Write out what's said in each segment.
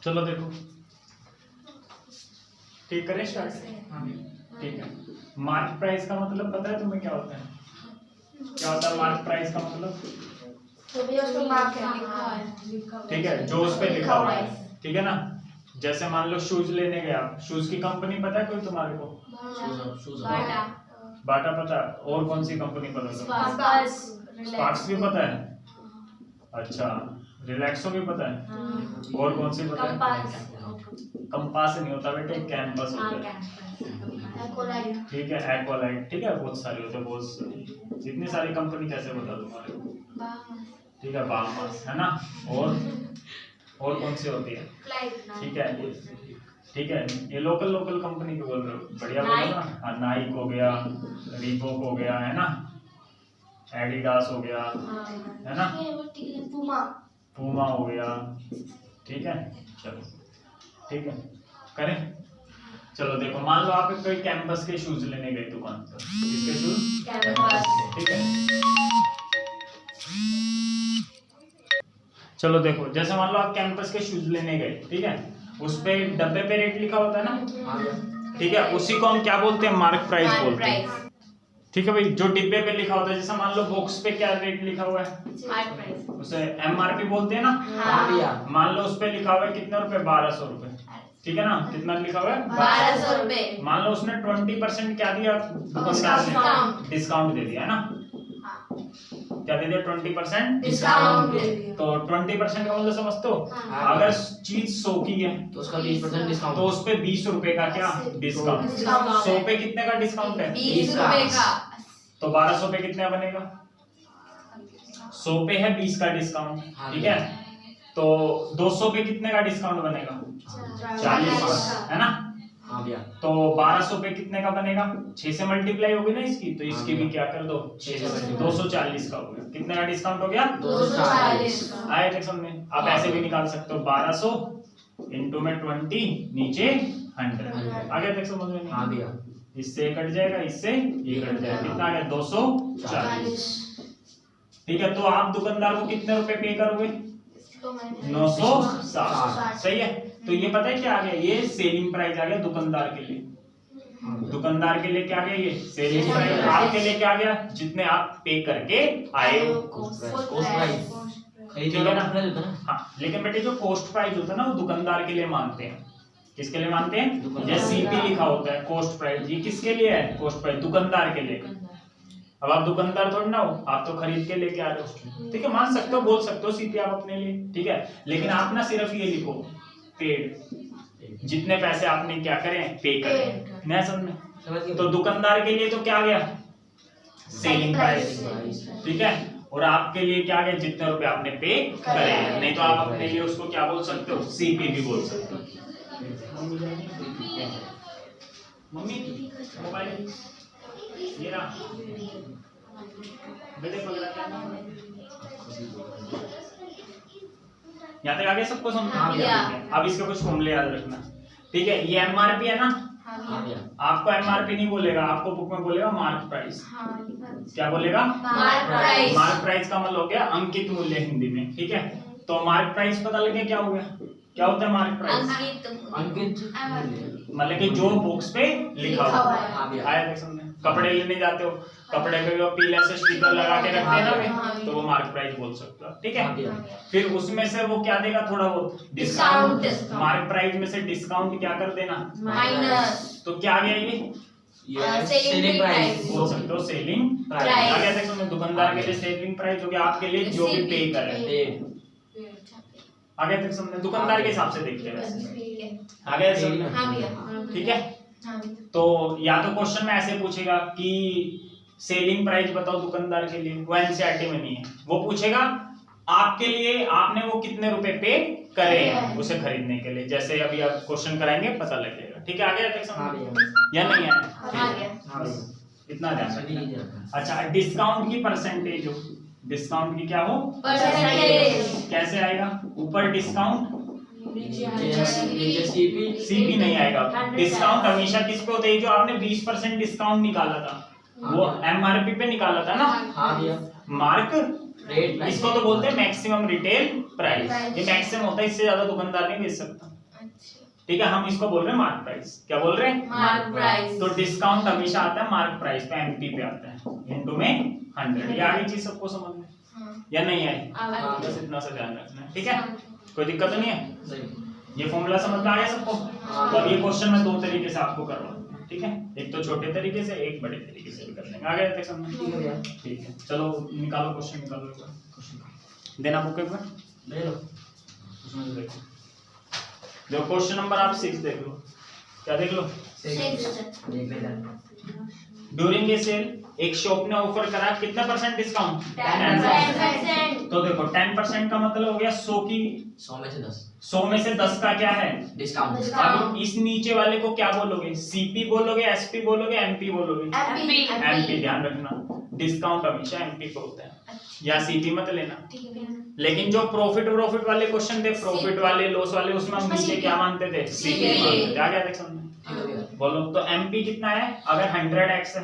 चलो देखो, ठीक करें स्टार्ट। ठीक है, मार्क प्राइस का मतलब पता है तुम्हें क्या होता है? क्या होता है मार्क प्राइस का मतलब? ठीक है, जो उस पे लिखा हुआ है, ठीक है ना। जैसे मान लो शूज लेने गए आप, शूज की कंपनी पता है कोई तुम्हारे को? बाटा पता है, और कौन सी कंपनी पता है? स्पार्क्स भी पता है, अच्छा रिलैक्सो भी पता है, और कौन सी पता है? कंपास नहीं होता बेटे, कैंपस होता है। ठीक है, एक्वालाइट, ठीक है, बहुत सारे होते हैं, बहुत जितनी सारी कंपनी कैसे बता तुम्हारे को? ठीक है, बामास है ना, और कौन सी होती है? ठीक है, ठीक है, ये लोकल कंपनी के बोल रहे हो, बढ़िया बोल रहे हो ना। हाँ, नाइक हो गया, रीबॉक हो गया, है ना, एडिडास हो गया, है ना, पूमा हो गया, ठीक है। चलो ठीक है, करें। चलो देखो, मान लो आप कोई कैंपस के शूज लेने गए दुकान पर, किसके शूज? कैंपस, ठीक है। चलो देखो, जैसे मान लो आप कैंपस के शूज लेने गए, ठीक है, उस पे डब्बे पे रेट लिखा होता है ना, ठीक है, उसी को हम क्या बोलते हैं? मार्क प्राइस बोलते हैं। ठीक है भाई, जो डिब्बे पे लिखा होता है, जैसे मान लो बॉक्स पे क्या रेट लिखा हुआ है, उसे एमआरपी बोलते हैं ना। हाँ। मान लो उस पे लिखा हुआ है कितने रुपए? 1200 रुपए, ठीक है ना। कितना लिखा हुआ है? 1200 रुपए। मान लो उसने 20% क्या दिया दुकानदार ने? डिस्काउंट दे दिया, है ना। क्या दे दिया? 20% डिस्काउंट। तो 20% का मतलब समझते हो? अगर चीज 100 की है तो उसका 20% डिस्काउंट, तो उस पे 20 रुपए का क्या डिस्काउंट? 100 पे कितने का डिस्काउंट है? 20 रुपए का। तो 1200 पे कितने बनेगा? 100 पे है 20 का डिस्काउंट, ठीक है। तो 200 पे कितने का डिस्काउंट बनेगा? 40 का, है ना। तो 1200 पे कितने का बनेगा? 6 से मल्टीप्लाई होगी ना इसकी, तो इसकी भी क्या कर दो? 6 से 240 का हो गया। कितने का डिस्काउंट हो गया? 240। आए थे समझ में? आप ऐसे भी निकाल सकते हो, 1200 इंटू में 20 नीचे 100 आ गया। समझ में? हाँ भैया, इससे कट जाएगा, इससे ये कट जाएगा, कितना आ गया? 240। ठीक है, तो आप दुकानदार को कितने रुपए पे करोगे? 960। सही है। तो ये पता है क्या आ गया? ये सेलिंग प्राइस आ गया दुकानदार के लिए। दुकानदार के लिए क्या आ गया? ये सेलिंग प्राइस। आपके लिए क्या आ गया? जितने आप पे करके आए हो, कॉस्ट प्राइस, ठीक है ना। हाँ, लेकिन बेटे जो कॉस्ट प्राइस होता है ना, वो दुकानदार के लिए मानते हैं। किसके लिए मानते हैं? जैसे सीपी लिखा होता है, कॉस्ट प्राइस, ये किसके लिए है? कॉस्ट प्राइस दुकानदार के लिए। अब आप दुकानदार थोड़ी ना हो, आप तो खरीद के लेके आ रहे हो, ठीक है, मान सकते हो, बोल सकते हो सीपी आप अपने लिए, ठीक है। लेकिन आप ना सिर्फ ये लिखो पेड, जितने पैसे आपने क्या करें? पे करें। मैं समझ। तो दुकानदार के लिए तो क्या आ गया? सेलिंग प्राइस, ठीक है। और आपके लिए क्या आ गया? जितने रुपए आपने पे करे। नहीं तो आप अपने लिए उसको क्या बोल सकते हो? सीपी भी बोल सकते हो। मम्मी मोबाइल ये रहा बेटे, पकड़ा क्या? यहाँ तक आगे सबको समझ में आ गया? अब इसके कुछ फॉर्मूले याद रखना, ठीक है। ये एमआरपी है ना, आपको एमआरपी नहीं बोलेगा, आपको बुक में बोलेगा मार्क प्राइस। क्या बोलेगा? Mark price. मार्क प्राइस का मतलब हो गया अंकित मूल्य हिंदी में, ठीक है। तो मार्क प्राइस पता लगे क्या हो गया? क्या होता है मार्क प्राइस? अंकित मतलब कि जो बॉक्स पे लिखा हुआ है। आया देख समझ? कपड़े लेने जाते हो, कपड़े पे वो पीले से स्टिकर लगा के रखते हैं ना, तो वो मार्क प्राइस बोल सकते हो, ठीक है। फिर उसमें से वो क्या देगा? थोड़ा बहुत डिस्काउंट। मार्क प्राइस में से डिस्काउंट क्या कर देना? माइनस। तो क्या आ गया? ये सेलिंग प्राइस बोल सकते हो, सेलिंग प्राइस आ गया। देखो दुकानदार के लिए सेलिंग प्राइस हो गया, आपके लिए जो भी पे करे आ गया। तक समझे? दुकानदार के हिसाब से देखते हैं वैसे। आ गया समझ? ठीक है। तो या तो क्वेश्चन में ऐसे पूछेगा कि सेलिंग प्राइस बताओ दुकानदार के लिए, वो एनसीईआरटी में नहीं है। वो पूछेगा आपके लिए आपने वो कितने रुपए पे करे हैं उसे खरीदने के लिए। जैसे अभी आप क्वेश्चन कराएंगे पता लगेगा, ठीक है। आ गया तक समझ या नहीं आया? इतना ध्यान रखना। अच्छा, डिस्काउंट की परसेंटेज हो, डिस्काउंट की क्या हो? परसेंटेज। कैसे आएगा? ऊपर डिस्काउंट, सीपी नहीं आएगा। डिस्काउंट हमेशा किस पे होता है? जो आपने 20% डिस्काउंट निकाला था, वो एमआरपी पे निकाला था ना। मार्क रेट, इसको तो बोलते हैं मैक्सिमम रिटेल प्राइस। ये मैक्सिमम होता है, इससे ज्यादा दुकानदार नहीं बेच सकता। ठीक है, हम इसको बोल रहे हैं मार्क प्राइस। क्या बोल रहे हैं? Mark price. तो डिस्काउंट हमेशा आता है मार्क प्राइस पे, एमपी पे आता है, इनटू में 100। ये आगे चीज सबको समझ में या नहीं आई? बस इतना सा ध्यान रखना है। ठीक है, कोई दिक्कत तो नहीं है? ये फॉर्मूला समझ में आ गया सबको? तो अब ये क्वेश्चन मैं दो तरीके से आपको करवाऊंगा। ठीक है, एक तो छोटे तरीके से, एक बड़े तरीके से भी कर लेंगे। आ गया तक समझ? ठीक है, चलो निकालो क्वेश्चन, निकालो एक बार क्वेश्चन। देना बुक एक बार ले लो, उसमें से देखो। देखो क्वेश्चन नंबर आप 6 देख लो। क्या देख लो? 6। ड्यूरिंग ए सेल एक शॉप ने ऑफर करा कितना परसेंट डिस्काउंट? 10%। तो देखो 10% का मतलब हो गया 100 की 100 में से 10। 100 में से 10 का क्या है? डिस्काउंट। अब इस नीचे वाले को क्या बोलोगे? सीपी बोलोगे, एसपी बोलोगे, एमपी बोलोगे? एमपी। ध्यान रखना, डिस्काउंट हमेशा एमपी पे होता है, या सीपी मत लेना। लेकिन जो प्रॉफिट वाले क्वेश्चन थे, प्रॉफिट वाले, लॉस वाले, उसमें हम नीचे क्या मानते थे? सीपी मानते थे। आ गया देख समझ? बोलो तो एमपी कितना है? अगर 100x है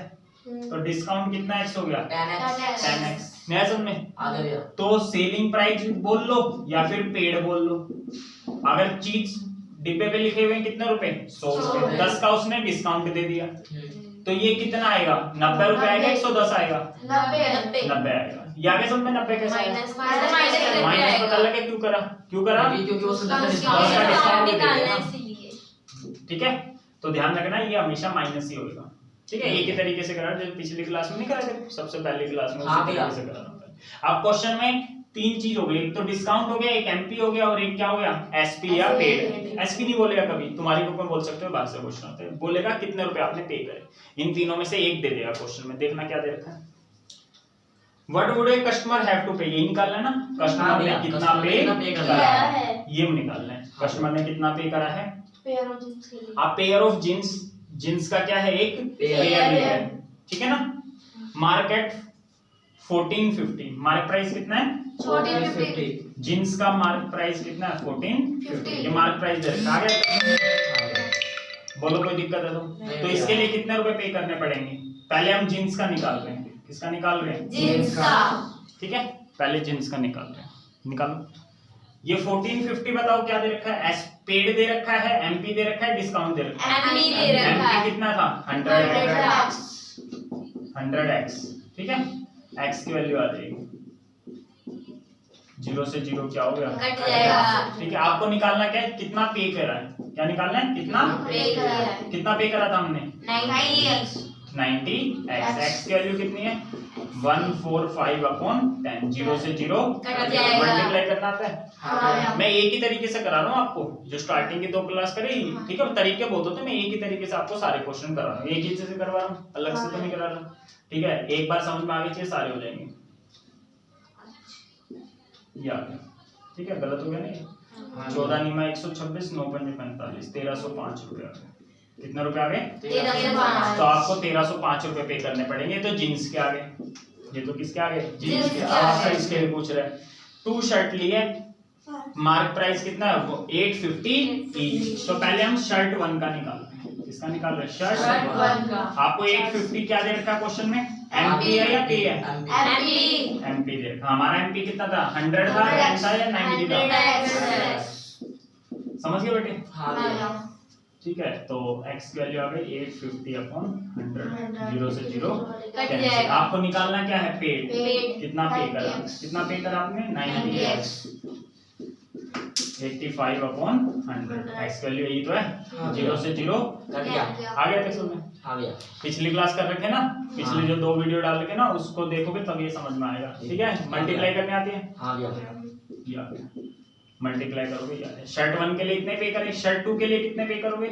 तो डिस्काउंट कितना x हो गया? 10x। नया समझ में? तो सेलिंग प्राइस बोल लो या फिर पेड बोल लो। अगर चीज डिब्बे पे लिखे हुए कितने रुपए? 100 रुपए, 10 का उसने डिस्काउंट दे दिया, तो ये कितना आएगा? 90 रुपए आएगा, 110 आएगा? 90 आएगा। ये आगे समझ में? 90 कैसे आएगा? माइनस पता लगे क्यों करा? क्योंकि वो ठीक है, तो ध्यान रखना ये हमेशा माइनस ही होगा। ठीक है, एक ही तरीके से करा, जो पिछली क्लास में नहीं करा थे, सबसे पहली क्लास में उसी तरीके से करा होता है। अब क्वेश्चन में तीन चीज हो गई, एक तो डिस्काउंट हो गया, एक एमपी हो गया, और एक क्या हो गया? एसपी या पेड। एसपी नहीं बोलेगा कभी, तुम्हारी बुक में बोल सकते हो, बाहर से क्वेश्चन होता है, बोलेगा कितने रुपए आपने पे करे। इन तीनों में से एक दे देगा क्वेश्चन में। देखना क्या दे रखा है, what would a customer have to pay. ये निकालना है ना, कस्टमर ने कितना पे करा है, ये निकालना है। कस्टमर ने कितना पे करा है? आप पेयर ऑफ जींस, जींस का क्या है? एक पेयर है। ठीक है ना। मार्केट 1450, मार्क प्राइस कितना है? 1450। जींस का मार्क प्राइस कितना है? 1450। ये मार्क प्राइस दे रखा है। बोलो कोई दिक्कत है तो इसके लिए कितने रुपए पे करने पड़ेंगे? पहले हम जींस का निकाल रहे हैं। किसका निकाल रहे हैं? जींस का। ठीक है, पहले जींस का निकाल रहे हैं, निकालो। ये 1450 बताओ क्या दे रखा है? एस पेड दे रखा है, एमपी दे रखा है, डिस्काउंट दे रखा है। एमपी दे रखा है। एमपी कितना था? 100x। ठीक है, x की वैल्यू आ जाएगी 0 से 0 क्या हो गया? कट जाएगा। ठीक है, आपको निकालना क्या है? कितना पे करा है? क्या निकालना है? कितना पे करा है? कितना पे करा था हमने? 90x। 90x। x की वैल्यू कितनी है? 145/10। 0 से 0 कट जाएगा। मल्टीप्लाई करना आता है? हाँ। मैं एक ही तरीके से करा रहा हूँ आपको, जो स्टार्टिंग की 2 क्लास करी। ठीक है, तरीके बहुत होते हैं, मैं एक ही तरीके से आपको सारे क्वेश्चन करा रहा हूँ, एक ही से करवा रहा हूँ, अलग से तो नहीं करा रहा। ठीक है, एक बार समझ में आ गई चीज, सारे हो जाएंगे। ये आ गया। ठीक है, गलत हो गया नहीं? 14 नीमा 126, 9 पंजे 45, 1305 रुपए आ गए। कितने रुपए आ गए? 1305। तो आपको 1305 रुपए पे करने पड़ेंगे। तो जींस के आगे, ये तो किसके आगे? जींस के। के आपका आगे। इसके लिए पूछ रहे हैं, 2 शर्ट लिए, मार्क प्राइस कितना है? वो 850 ईच। तो पहले हम शर्ट 1 का निकालते हैं। किसका निकाल रहे हैं? शर्ट 1 का। आपको 850 क्या दे रखा है क्वेश्चन में? एमपी है या पे है? एमपी। एमपी दे रखा। हमारा एमपी कितना था? 100 था, 10 था या 90 था? 100x। समझ गए बेटे? हाँ। ठीक है, तो x की वैल्यू आ गई 850/100। 0 से 0 कट जाएगा। आपको निकालना क्या है? पेड। पेड। कितना पे करा? 90x। कितना पे करा आपने? 90x। 85/100। x की वैल्यू यही तो है। 0 से 0 कट गया। आ गया थे सुनने? आ गया। पिछली क्लास कर रखे ना, पिछले जो 2 वीडियो डाल रखे ना, उसको देखोगे तब ये समझ में आएगा। ठीक है, मल्टीप्लाई करने आती है? हाँ गया। ये आ गया, मल्टीप्लाई करोगे यार। शर्ट 1 के लिए कितने पे करें? शर्ट 2 के लिए कितने पे करोगे?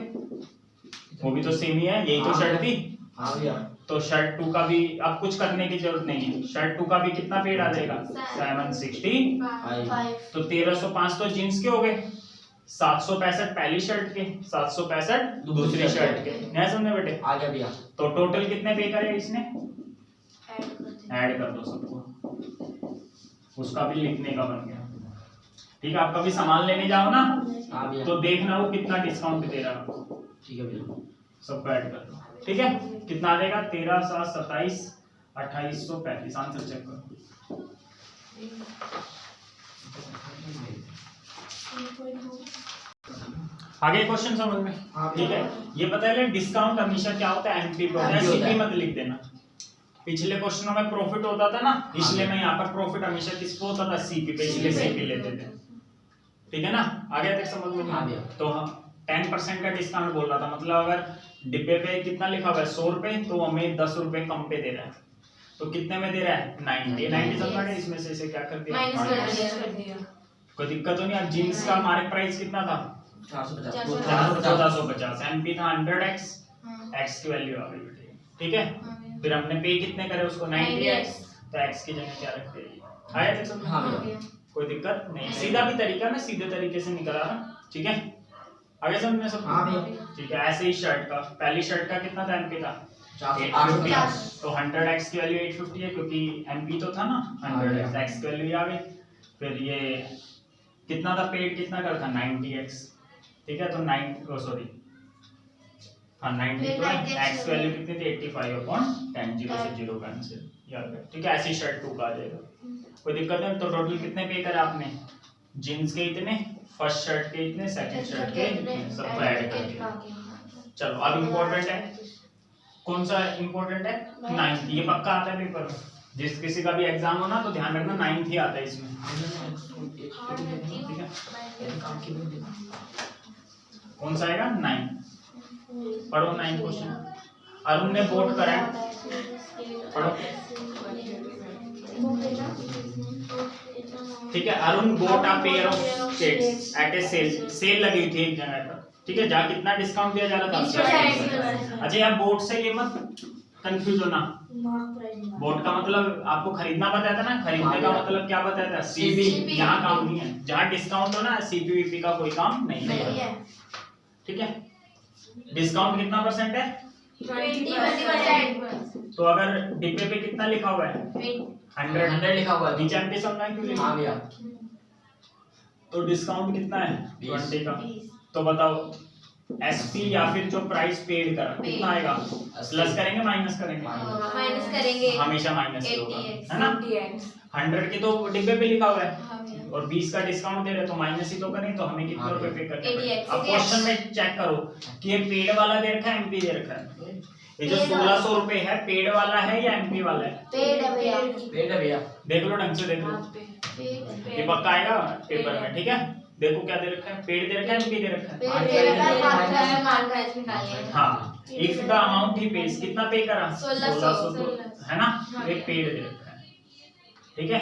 वो भी तो सेम ही है, यही तो शर्ट थी। हाँ गया। तो शर्ट 2 का भी अब कुछ करने की जरूरत नहीं है। शर्ट 2 का भी कितना पेड आ जाएगा? 765। तो 1305 तो जींस के हो गए, 765 पहली शर्ट के, 765 दूसरी शर्ट के। नहीं समझे बेटे? आ गया भैया। तो टोटल कितने पे करे इसने? ऐड कर दो सबको, उसका भी लिखने का बन गया। ठीक है, आप कभी सामान लेने जाओ ना, हाँ भैया। तो देखना वो कितना डिस्काउंट दे रहा है आपको। ठीक है भैया। सबको ऐड कर दो। ठीक है, कितना आ जाएगा? 13 7 27 2835। आंसर चेक करो। आगे क्वेश्चन समझ में? हाँ, ठीक है, ये पता है डिस्काउंट हमेशा क्या होता है, एमपी पे होता है, MP होता सीपी है। मत लिख देना। पिछले क्वेश्चनों में प्रॉफिट होता था ना, इसलिए मैं यहाँ पर प्रॉफिट हमेशा किस पे होता था, सीपी पे, इसलिए सीपी लेते थे। ठीक है ना, आगे तक समझ में? हाँ भैया। तो हम 10% का डिस्काउंट बोल रहा था, मतलब अगर डिब्बे पे कितना लिखा हुआ है 100 रुपए, तो हमें 10 रुपए कम पे दे रहा है। तो कितने में दे रहा है? 90 समझ में? इसमें से इसे क्या कर दिया? माइनस कर दिया। कोई दिक्कत तो नहीं। अब जींस का मार्केट प्राइस कितना था? 450 1450। एमपी था 100x, x की वैल्यू आ गई बेटे। ठीक है, फिर हमने पे कितने करे उसको? 90x, तो x की जगह क्या रखते हैं? आया तक समझ? हाँ भैया। कोई दिक्कत नहीं, सीधा भी तरीका, मैं सीधे तरीके से निकल रहा। ठीक है, आगे समझ में सब? हाँ भैया। ठीक है, ऐसे ही शर्ट का, पहली शर्ट का कितना था एमपी था? 850। तो 100x की वैल्यू 850 है, क्योंकि एमपी तो था ना 100x, x की वैल्यू आ गई। फिर ये कितना था पेड, कितना का था? 90x। ठीक है, तो 9 सॉरी हाँ 90 तो है, x की वैल्यू कितनी थी? 85/10, 0 से 0 का आंसर याद है। ठीक है, ऐसी शर्ट 2 का आ जाएगा, कोई दिक्कत नहीं। तो टोटल कितने पे करे आपने? जीन्स के इतने, फर्स्ट शर्ट के इतने, सेकंड शर्ट के इतने, सबको ऐड कर दिया। चलो अब इम्पोर्टेंट है, कौन सा इम्पोर्टेंट है? 9th। ये पक्का आता है पेपर में, जिस किसी का भी एग्जाम हो ना तो ध्यान रखना 9th ही आता है इसमें। ठीक है, कौन सा आएगा? 9th। पढ़ो 9th क्वेश्चन। अरुण ने बोट करा है, पढ़ो। ठीक है, Arun bought a pair of skates at a sale लगी हुई थी एक जगह पर। ठीक है, जहाँ कितना डिस्काउंट दिया जा रहा था? अच्छा यार, बोट से ये मत कंफ्यूज होना। बोट का मतलब आपको खरीदना बताया था ना, खरीदने का मतलब क्या बताया था? सीपी। यहाँ काम नहीं है, जहाँ डिस्काउंट हो ना सीपी वीपी का कोई काम नहीं है। ठीक है, डिस्काउंट कितना परसेंट है? 20%। तो अगर डिब्बे पे कितना लिखा हुआ है? 100 लिखा हुआ है। नीचे एमपी समझना क्यों लिखा? हाँ भैया। तो डिस्काउंट कितना है? 20 20 का। तो बताओ एसपी या फिर जो प्राइस पेड करा कितना आएगा? प्लस करेंगे माइनस करेंगे? माइनस करेंगे। हमेशा माइनस होगा, 80x, है ना? 100 के तो डिब्बे पे लिखा हुआ है और 20 का डिस्काउंट दे रहे तो माइनस ही तो करें, तो हमें कितने रुपए पे करने पड़ेंगे? अब क्वेश्चन में चेक करो कि ये पेड वाला दे रखा है, एमपी दे रखा है। ये जो 1600 रुपए है पेड वाला है या एमपी वाला है? पेड है भैया। पेड़ है भैया। देख लो ढंग से, देख लो, ये पक्का आएगा पेपर में। ठीक है, देखो क्या दे रखा है, पेड दे रखा है, एमपी दे रखा है? पेड दे रखा है, मान प्राइस में डालिए। हाँ, if the amount he page, कितना पे करा? 1600 तो है ना, तो एक पेड दे रखा है। ठीक है,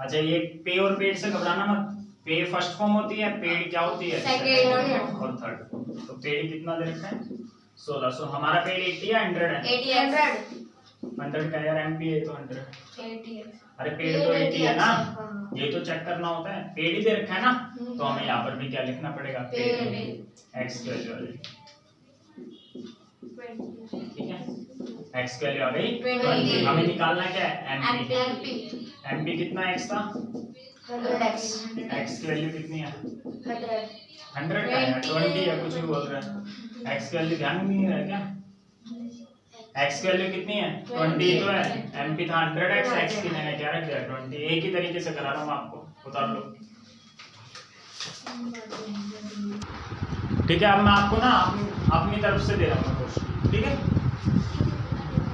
अच्छा ये पे और पेड से घबराना मत। पे फर्स्ट फॉर्म होती है, पेड क्या होती है? सेकंड और थर्ड। तो पेड कितना दे रखा है? 1600। हमारा पेड 80 या 100 है? 100 का यार, एमपी है तो 100। अरे पेड तो 80 है ना, ये तो चेक करना होता है। पेड ही दे रखा है ना, तो हमें यहाँ पर भी क्या लिखना पड़ेगा? पेड एक्स की वैल्यू आ गई। ठीक है, एक्स की वैल्यू आ गई 20। हमें निकालना क्या है? एमपी। एमपी कितना है एक्स का? 100x। एक्स की वैल्यू कितनी है? 100 100 का है, 20 है, कुछ भी बोल रहा है। एक्स की वैल्यू ध्यान में नहीं है क्या? एक्स की वैल्यू कितनी है? 20 तो है, एमपी था 100x, एक्स की जगह क्या रख दिया? 20। एक ही तरीके से करा रहा हूँ आपको, उतार लो। ठीक है, अब मैं आपको ना अपनी तरफ से दे रहा हूँ क्वेश्चन। ठीक है,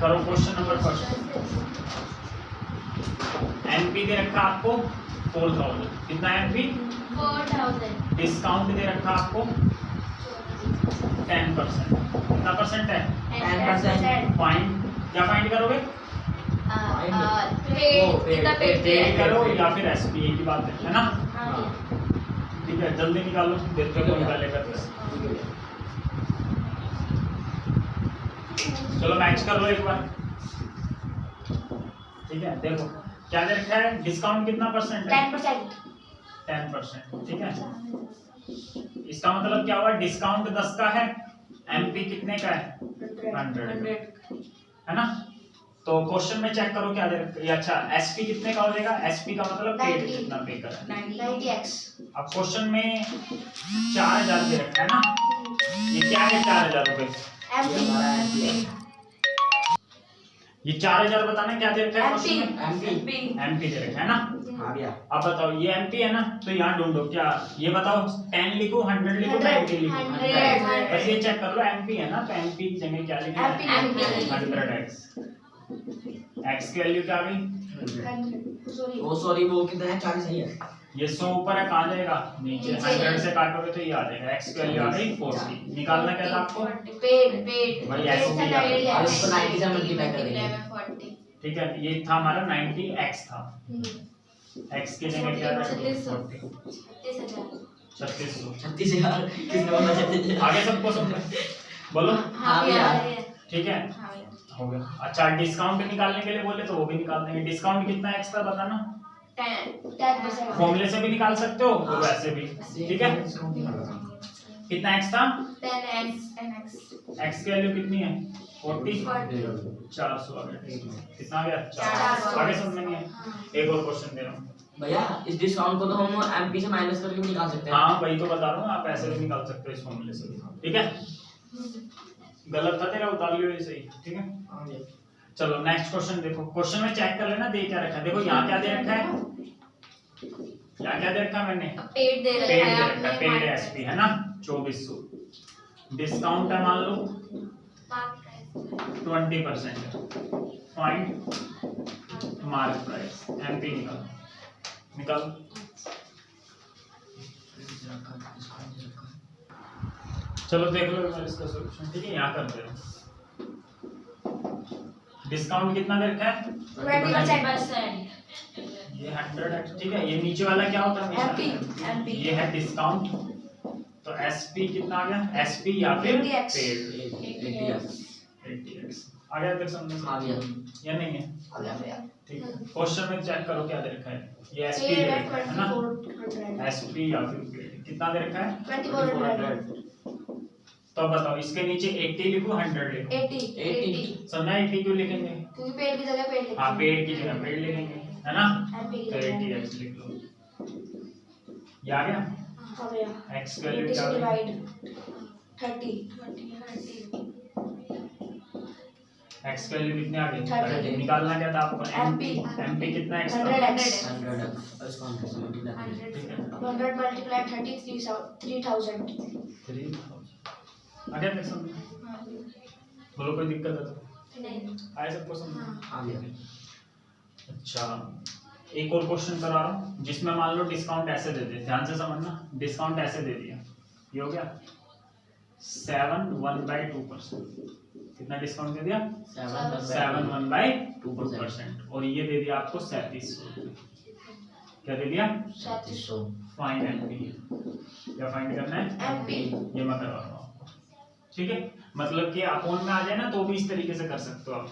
करो क्वेश्चन नंबर फर्स्ट। एमपी दे रखा आपको 4000, कितना एमपी? 4000। डिस्काउंट दे रखा आपको 10%, कितना परसेंट है? 10%। फाइंड, क्या फाइंड करोगे? पेड करो या फिर एसपी, एक ही बात है ना? ठीक है, जल्दी निकालो, देखते हो निकालेगा। चलो मैच कर लो एक बार। ठीक है, देखो क्या दे रखा है? डिस्काउंट कितना परसेंट है? 10%। ठीक है, इसका मतलब क्या हुआ? डिस्काउंट 10 का है, एमपी कितने का है? 100 है ना? तो क्वेश्चन में चेक करो क्या दे रखा है। अच्छा, एसपी कितने का हो जाएगा? एसपी का मतलब पेड कितना पे करा है? 90x। अब क्वेश्चन में 4000 दे रखा है ना, ये क्या है? 4000 रुपए। ये 4000 बताना क्या दे रखा है क्वेश्चन में? एमपी दे रखा है ना, आ गया। अब बताओ ये एमपी है ना, तो यहाँ ढूंढो क्या, ये बताओ 10 लिखो, 100 लिखो, 90 लिखो। 100 बस ये चेक कर लो, एमपी है ना, तो एमपी की जगह क्या लिखना है, MP 100x। x की वैल्यू क्या आ गई, 100 वो सॉरी वो कितना है, 40 सही है। ये 100 ऊपर है, कहाँ जाएगा, नीचे। नीचे। 100 से काटोगे तो ये आ जाएगा, x की वैल्यू आ गई 40। निकालना क्या था आपको, पेड वही SP आ गया। और इसको 90 से मल्टीप्लाई कर देंगे। ठीक है, ये था हमारा 90x था, x की जगह क्या था, 40। 3600। 36,000 किसने बोला 36,000? आगे सबको समझ बोलो, हाँ भैया। ठीक है हो गया। अच्छा डिस्काउंट निकालने के लिए बोले तो वो भी निकाल देंगे। डिस्काउंट कितना एक्स्ट्रा बताना, 10%। फॉर्मूले से भी निकाल सकते हो और वैसे भी, ठीक है। कितना एक्स्ट्रा, 10x एक्स की वैल्यू कितनी है, 40, 400 आ गया। कितना आ गया, 400। आगे समझ में एक और क्वेश्चन दे रहा हूँ भैया इस डिस्काउंट को तो हम एमपी से माइनस करके भी निकाल सकते हैं। हाँ वही तो बता रहा हूँ, आप ऐसे भी निकाल सकते हो इस फॉर्मूले से भी, ठीक है। गलत था तेरा, उतार लियो ये सही, ठीक है। हाँ भैया। चलो नेक्स्ट क्वेश्चन देखो, क्वेश्चन में चेक कर लेना दे क्या रखा है। देखो यहाँ क्या दे रखा है, यहाँ क्या दे रखा है मैंने, पेड दे पेड रखा दे है रखा है, पेड एसपी है ना 2400। डिस्काउंट है मान लो 20%, पॉइंट मार्क प्राइस, एमपी निकाल। चलो देख लो मैं इसका सॉल्यूशन, ठीक है। यहाँ करते हैं, डिस्काउंट कितना दे रखा है, 20%। ये 100, ठीक है। ये नीचे वाला क्या होता है, MP। ये है डिस्काउंट, तो एसपी कितना आ गया, एसपी या फिर 80x। पेड 80x आ गया, तक समझ आ गया। या नहीं है, आ गया। ठीक है। क्वेश्चन में चेक करो क्या दे रखा है, ये एसपी दे रखा है ना, 2400। एसपी या फिर पेड कितना दे रखा है, 2400। तो बताओ इसके नीचे 80 लिखो 100 लिखो, 80। समझा 80 क्यों लिखेंगे, क्योंकि पेड की जगह पेड लिखते हाँ हैं। पेड की जगह पेड लिखेंगे है ना, MP की तो जगह। 80x लिख लो। ये आ गया, हाँ भैया। x की वैल्यू 80 क्या से होगी, divide 30। x की वैल्यू कितनी आ गई, 30। निकालना क्या था आपको, MP। MP कितना एक्स्ट्रा, 100x। 100 इसको हम कैसे मल्टीप्लाई करें? ठीक है 100 multiplied 30 3000। 3000 आ गया, तक समझ बोलो, कोई दिक्कत है तो आए सबको समझ। आ गया। अच्छा एक और क्वेश्चन करा रहा हूँ, जिसमें मान लो डिस्काउंट ऐसे दे दे, ध्यान से समझना, डिस्काउंट ऐसे दे दिया, ये हो गया 7 1/2%। कितना डिस्काउंट दे दिया, 7 1/2%, और ये दे दिया आपको 3700। क्या दे दिया, 3700। फाइंड एमपी, क्या फाइंड करना है, MP। ये मैं करवा रहा हूँ आपको, ठीक है। मतलब कि अपोन में आ जाए ना तो भी इस तरीके से कर सकते हो आप,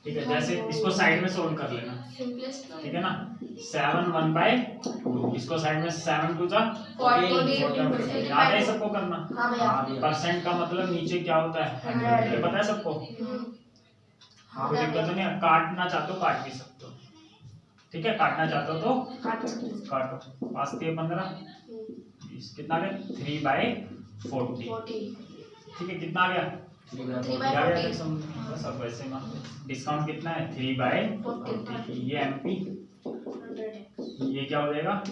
ठीक है। जैसे इसको साइड में सोल्व कर लेना, ठीक है ना, 7 1/2, इसको साइड में 7 2 जा 40। याद है सबको करना। हाँ भैया। परसेंट का मतलब नीचे क्या होता है, 100, ये पता है सबको, कोई दिक्कत तो नहीं है। काटना चाहते हो काट भी सकते हो, ठीक है, काटना चाहते हो तो काट सकते हैं। काटो। 5 3 15 20, कितना आ गया 3/40, 40। ठीक है। कितना आ गया, 3/40। सब वैसे मान लो। डिस्काउंट कितना है 3/40, ये एमपी, 100x। ये क्या हो जाएगा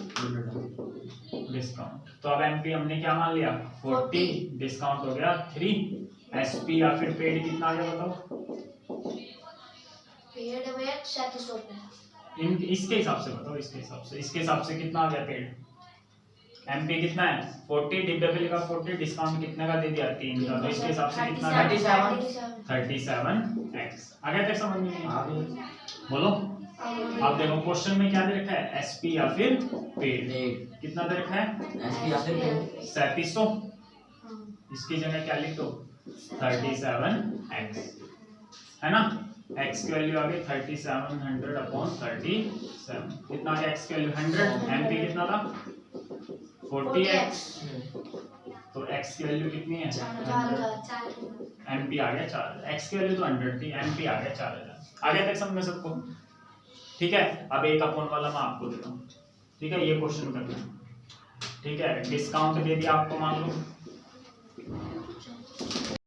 डिस्काउंट। तो अब एमपी हमने क्या मान लिया 40, डिस्काउंट हो गया 3, एसपी या फिर पेड कितना आ गया बताओ, पेड में 3700 रुपए। इन इसके हिसाब से बताओ, इसके हिसाब से कितना आ गया पेड, एमपी कितना है 40, डिब्बे पे लिखा 40, डिस्काउंट कितने का दे दिया 3 का, तो इसके हिसाब से कितना है 37x। आ गया तक समझ में, आ गया। बोलो। अब देखो क्वेश्चन में क्या दे रखा है, एसपी या फिर पेड, पेड। कितना दे रखा है एसपी या फिर पेड। 3700, इसकी जगह क्या लिख दो 37x, है ना। x की वैल्यू आ गई 3700/37, कितना आ गया x की वैल्यू 100, mp कितना था 40x, तो x की वैल्यू कितनी है, mp आ गया 4, x की वैल्यू तो 100 थी, mp आ गया 4000। आ गया तक समझ में सबको, ठीक है। अब एक अपोन वाला मैं आपको देता हूँ, ठीक है, ये क्वेश्चन करना, ठीक है। डिस्काउंट दे दिया आपको मान लो